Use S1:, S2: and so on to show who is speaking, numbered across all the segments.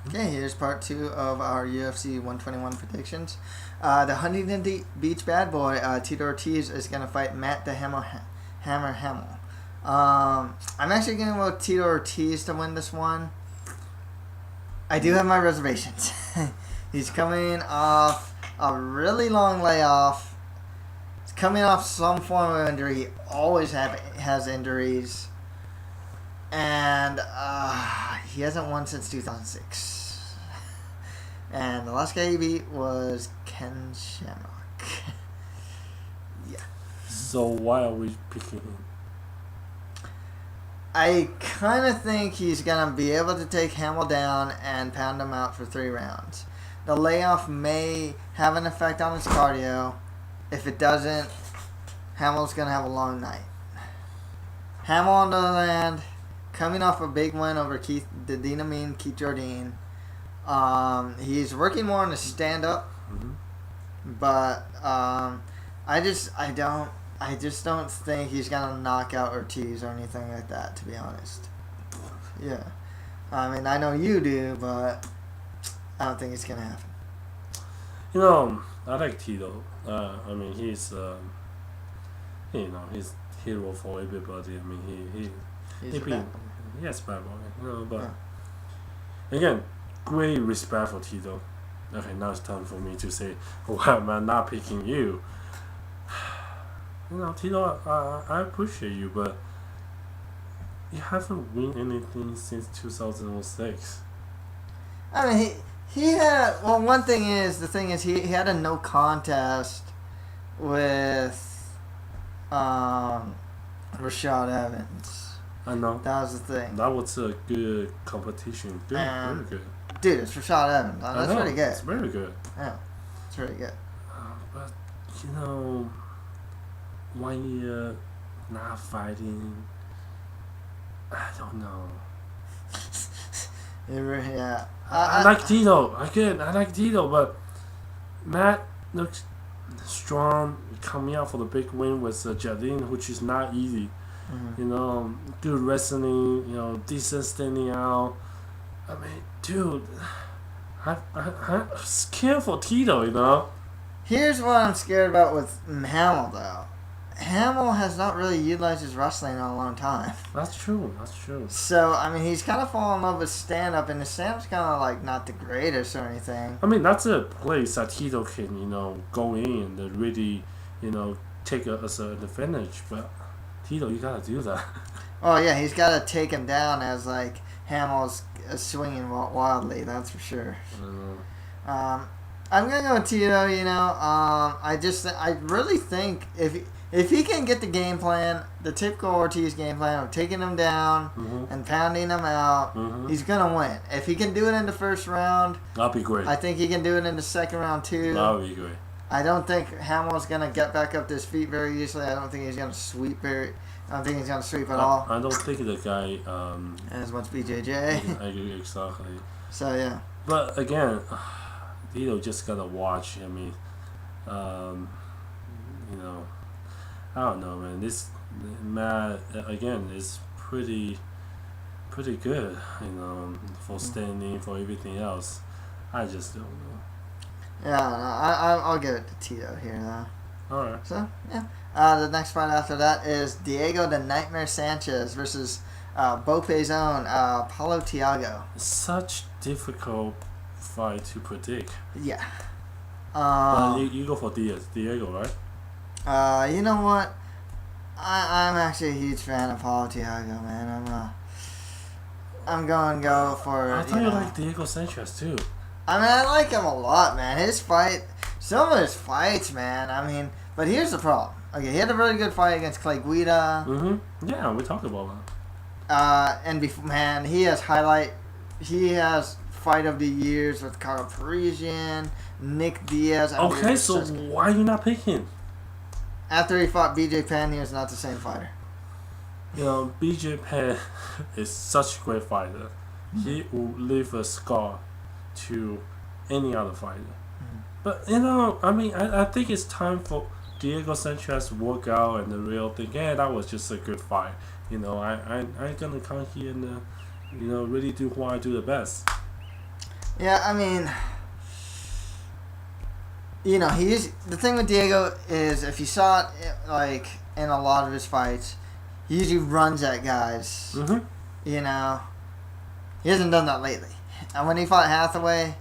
S1: Okay, here's part 2 of our UFC 121 predictions. The Huntington Beach bad boy, Tito Ortiz, is going to fight Matt the Hammer Hamill. I'm actually going to go with Tito Ortiz to win this one. I do have my reservations. He's coming off a really long layoff. He's coming off some form of injury. He always has injuries. And he hasn't won since 2006. And the last guy he beat was Ken Shamrock. Yeah.
S2: So why are we picking him?
S1: I kind of think he's going to be able to take Hamill down and pound him out for 3 rounds. The layoff may have an effect on his cardio. If it doesn't, Hamill's going to have a long night. Hamill, on the other hand, coming off a big win over Keith Jardine. He's working more on his stand-up, but I just don't think he's gonna knock out Ortiz or anything like that, to be honest. Yeah, I mean, I know you do, but I don't think it's gonna happen.
S2: You know, I like Tito. I mean, he's he's hero for everybody. I mean, yes, bad boy. You know, but again, great respect for Tito. Okay, now it's time for me to say, why am I not picking you? You know, Tito, I appreciate you, but you haven't won anything since 2006.
S1: I mean, he had, well, the thing is he had a no contest with Rashad Evans.
S2: I know.
S1: That was the thing.
S2: That was a good competition. Good, very good.
S1: Dude, it's Rashad Evans. That's pretty good.
S2: It's very good.
S1: Yeah, it's really good.
S2: But, you know, 1 year not fighting, I don't know.
S1: Yeah.
S2: I like Tito. I like Tito, but Matt looks strong, coming out for the big win with Jardine, which is not easy. You know, good wrestling, you know, decent standing out. I mean, dude, I'm scared for Tito, you know?
S1: Here's what I'm scared about with Hamill, though. Hamill has not really utilized his wrestling in a long time.
S2: That's true.
S1: So, I mean, he's kind of fallen in love with stand-up, and the stand-up's kind of, like, not the greatest or anything.
S2: I mean, that's a place that Tito can, you know, go in and really, you know, take as an advantage, but Tito, you gotta do that.
S1: Oh, yeah, he's got to take him down as, like, Hamill's swinging wildly, that's for sure. I'm going to go with Tito, you know. I really think if he can get the game plan, the typical Ortiz game plan of taking him down and pounding him out, he's going to win. If he can do it in the first round,
S2: that'd be great.
S1: I think he can do it in the second round, too.
S2: That'd be great.
S1: I don't think Hamill's going to get back up to his feet very easily. I don't think he's going to sweep I don't think he's going to sweep at all.
S2: I don't think the guy...
S1: as much BJJ.
S2: I agree, exactly.
S1: So, yeah.
S2: But, again, Tito just got to watch. I mean, you know, I don't know, man. This Matt, again, is pretty good, you know, for standing, for everything else. I just don't know.
S1: Yeah, no, I'll give it to Tito here, though.
S2: Alright.
S1: So, yeah. The next fight after that is Diego the Nightmare Sanchez versus Bope's own Paulo Thiago.
S2: Such difficult fight to predict.
S1: Yeah.
S2: You go for Diego, right?
S1: You know what? I'm actually a huge fan of Paulo Thiago, man. I'm going to go for...
S2: I thought you liked Diego Sanchez, too.
S1: I mean, I like him a lot, man. Some of his fights, man. I mean, but here's the problem. Okay, he had a really good fight against Clay Guida.
S2: Yeah, we talked about that.
S1: And man, he has fight of the years with Karo Parisian, Nick Diaz.
S2: Okay, so why are you not picking?
S1: After he fought BJ Penn, he was not the same fighter.
S2: You know, BJ Penn is such a great fighter. He will leave a scar to any other fighter. But, you know, I mean, I think it's time for Diego Sanchez to work out and the real thing. Yeah, that was just a good fight. You know, I'm gonna come here and, you know, really do what I do the best.
S1: Yeah, I mean, the thing with Diego is if you saw it like in a lot of his fights, he usually runs at guys.
S2: Mm-hmm.
S1: You know, he hasn't done that lately. And when he fought Hathaway,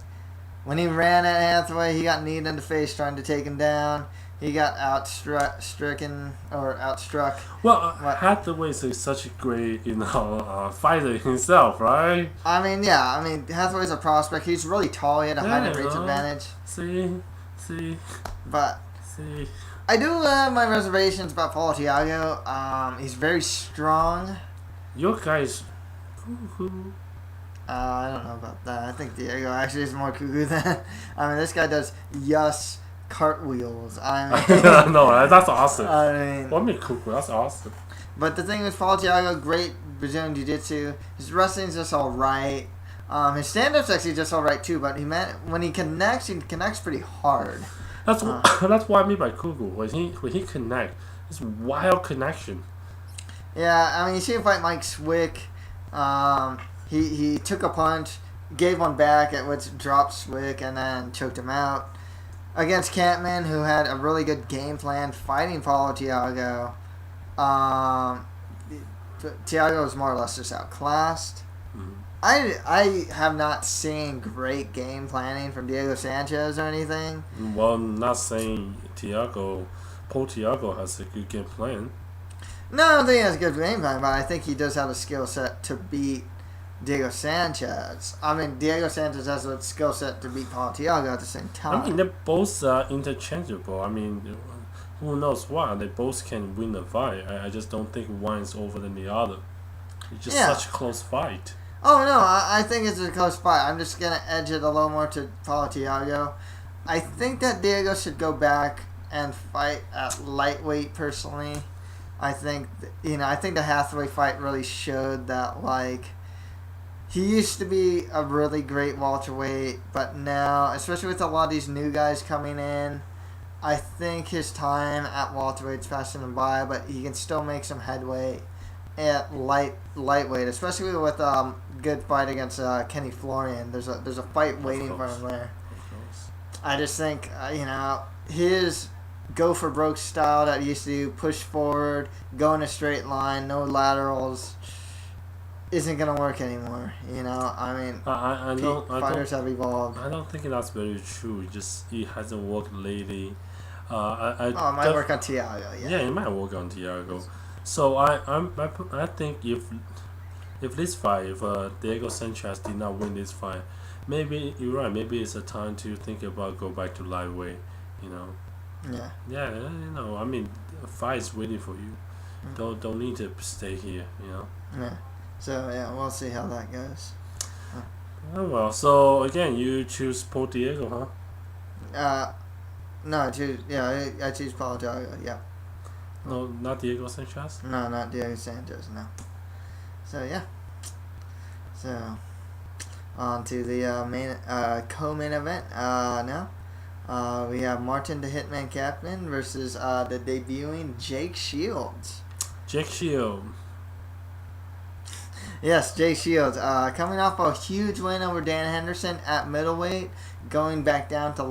S1: when he ran at Hathaway, he got kneed in the face trying to take him down. He got outstruck.
S2: Well, Hathaway is such a great, fighter himself, right?
S1: I mean, yeah. I mean, Hathaway's a prospect. He's really tall. He had a height and reach advantage.
S2: See.
S1: But I do have my reservations about Paul Thiago. He's very strong.
S2: Your guy's cuckoo.
S1: I don't know about that. I think Diego actually is more cuckoo than. I mean, this guy does cartwheels. I mean,
S2: no, that's awesome.
S1: I mean,
S2: what mean cuckoo? That's awesome.
S1: But the thing with Paul Thiago, great Brazilian Jiu-Jitsu. His wrestling's just all right. His stand-up's actually just all right too. But when he connects pretty hard.
S2: That's what I mean by cuckoo. When he connect, it's wild connection.
S1: Yeah, I mean, you see him fight Mike Swick. He took a punch, gave one back, at which dropped Swick, and then choked him out. Against Campman, who had a really good game plan fighting Paulo Thiago. Thiago was more or less just outclassed.
S2: Mm-hmm.
S1: I have not seen great game planning from Diego Sanchez or anything.
S2: Well, I'm not saying Paul Thiago has a good game plan.
S1: No, I don't think he has a good game plan, but I think he does have a skill set to beat Diego Sanchez. I mean, Diego Sanchez has a skill set to beat Paul Thiago at the same time.
S2: I mean, they're both interchangeable. I mean, who knows why? They both can win the fight. I just don't think one is over than the other. It's just such a close fight.
S1: Oh, no, I think it's a close fight. I'm just going to edge it a little more to Paul Thiago. I think that Diego should go back and fight at lightweight, personally. I think the Hathaway fight really showed that, like, he used to be a really great welterweight, but now, especially with a lot of these new guys coming in, I think his time at welterweight's passing him by, but he can still make some headway at lightweight, especially with good fight against Kenny Florian. There's a fight waiting for him there. I just think his go for broke style that he used to push forward, go in a straight line, no laterals, isn't gonna work anymore. I mean, fighters have evolved.
S2: I don't think that's very true. It hasn't worked lately.
S1: It might work on Thiago.
S2: Yeah, it might work on Thiago. So I think if this fight, if Diego Sanchez did not win this fight, maybe you're right. Maybe it's a time to think about go back to lightweight.
S1: Yeah.
S2: Yeah, I mean, a fight is waiting for you. Mm-hmm. Don't need to stay here.
S1: Yeah. So yeah, we'll see how that goes.
S2: Oh well. So again, you choose Paul Diego,
S1: huh? No, I choose Paul Thiago. Yeah.
S2: No, not Diego Sanchez.
S1: No, not Diego Sanchez. No. So yeah. So on to the main co-main event now. We have Martin the Hitman Kaplan versus the debuting Jake Shields.
S2: Jake Shields.
S1: Yes, Jake Shields. Coming off a huge win over Dan Henderson at middleweight, going back down to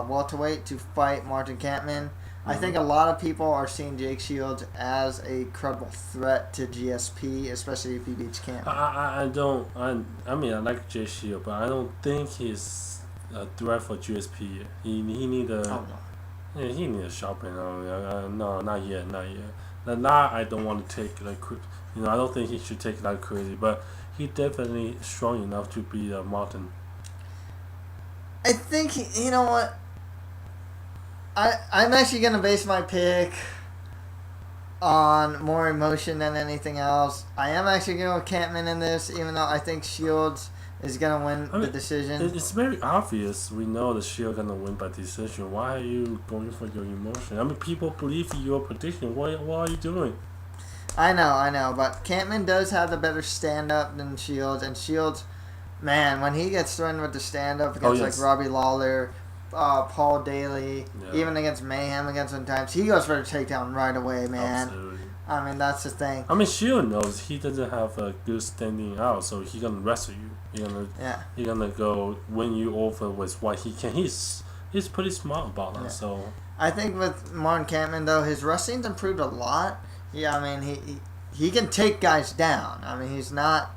S1: welterweight to fight Martin Kaplan. I think a lot of people are seeing Jake Shields as a credible threat to GSP, especially if he beats Kaplan.
S2: I mean, I like Jake Shields, but I don't think he's a threat for GSP. He need a he need a sharpen. No, not yet. Now I don't want to take like I don't think he should take that crazy, but he definitely strong enough to beat Martin.
S1: I think you know what. I'm actually gonna base my pick on more emotion than anything else. I am actually going with Kampman in this, even though I think Shields is gonna win the decision.
S2: It's very obvious. We know that Shields gonna win by decision. Why are you going for your emotion? I mean, people believe in your prediction. What are you doing?
S1: I know, but Kampman does have the better stand-up than Shields, and Shields, man, when he gets thrown with the stand-up against like Robbie Lawler, Paul Daly, even against Mayhem against sometimes, he goes for a takedown right away, man.
S2: Absolutely.
S1: I mean, that's the thing.
S2: I mean, Shield knows he doesn't have a good standing out, so he gonna wrestle you. He gonna go win you over with what he can. He's pretty smart about that. So
S1: I think with Martin Kampmann though, his wrestling's improved a lot. Yeah, I mean he can take guys down. I mean he's not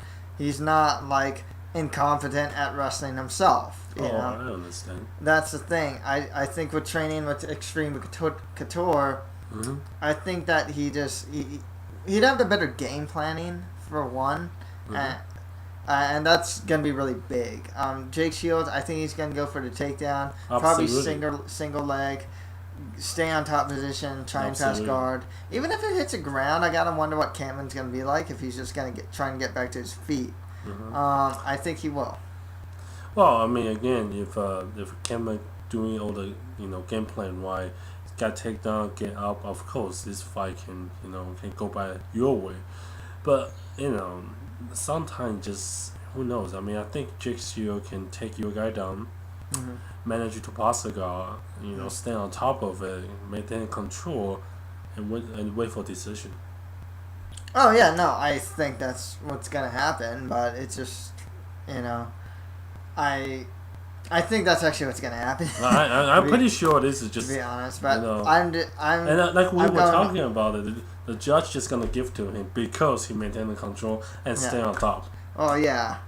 S1: like incompetent at wrestling himself. You know?
S2: I understand.
S1: That's the thing. I think with training with Extreme Couture, I think that he'd have the better game planning for one, and that's gonna be really big. Jake Shields, I think he's gonna go for the takedown, probably single leg, stay on top position, try and pass guard. Even if it hits the ground, I gotta wonder what Kampmann's gonna be like if he's just gonna try and get back to his feet. I think he will.
S2: Well, I mean, again, if Kampmann doing all the game plan right, got take down, get up, of course this fight can go by your way. But sometimes just who knows? I mean, I think Jake Shield can take your guy down, manage to pass the guard, stay on top of it, maintain control, and wait for decision.
S1: Oh yeah, no, I think that's what's gonna happen, but it's just I think that's actually what's gonna happen.
S2: I'm pretty sure this is just
S1: to be honest, but I'm
S2: like we were talking about it. The judge just gonna give to him because he maintained the control and stay on top.
S1: Oh yeah,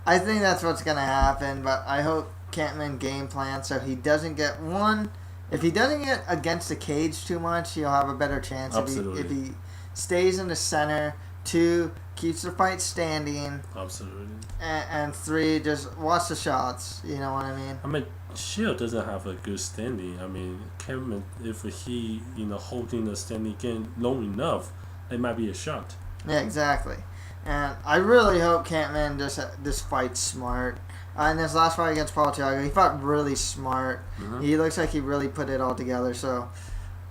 S1: I think that's what's gonna happen. But I hope Kampmann game plan so he doesn't get one. If he doesn't get against the cage too much, he'll have a better chance.
S2: Absolutely.
S1: If he stays in the center. 2, keeps the fight standing.
S2: Absolutely.
S1: And 3, just watch the shots. You know what I mean?
S2: I mean, Shield doesn't have a good standing. I mean, Kampmann, if he holding the standing game long enough, it might be a shot.
S1: Yeah, exactly. And I really hope Kampmann just fights smart. In his last fight against Paul Thiago, he fought really smart. He looks like he really put it all together. So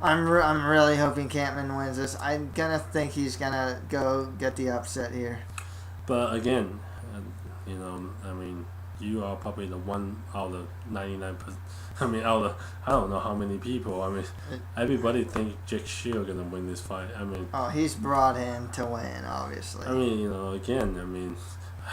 S1: I'm really hoping Kampmann wins this. I'm gonna think he's gonna go get the upset here.
S2: But again, I mean, you are probably the one out of 99%. I mean, I don't know how many people. I mean, everybody think Jake Shield gonna win this fight. I mean,
S1: he's brought him to win, obviously.
S2: I mean, again, I mean,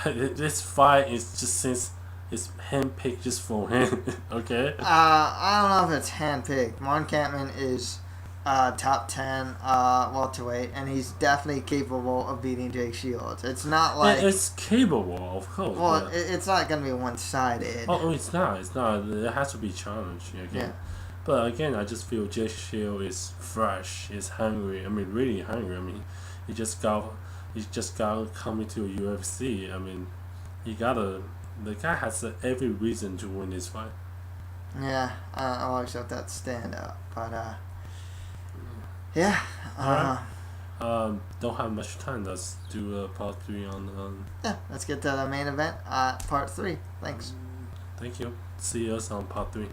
S2: this fight is just since it's handpicked just for him. Okay.
S1: I don't know if it's handpicked. Martin Kampmann is top 10 welterweight, and he's definitely capable of beating Jake Shields. It's not like
S2: it's capable, of course.
S1: Well, it's not gonna be one-sided.
S2: Oh, it's not. It's not. It has to be challenged again. Yeah. But again, I just feel Jake Shield is fresh. He's hungry. I mean, really hungry. I mean, he just got coming to UFC. I mean, the guy has every reason to win this fight.
S1: Yeah, I'll accept that stand up, but yeah.
S2: Don't have much time. Let's do part 3 on.
S1: Yeah, let's get to the main event. Part 3. Thanks.
S2: Thank you. See us on part 3.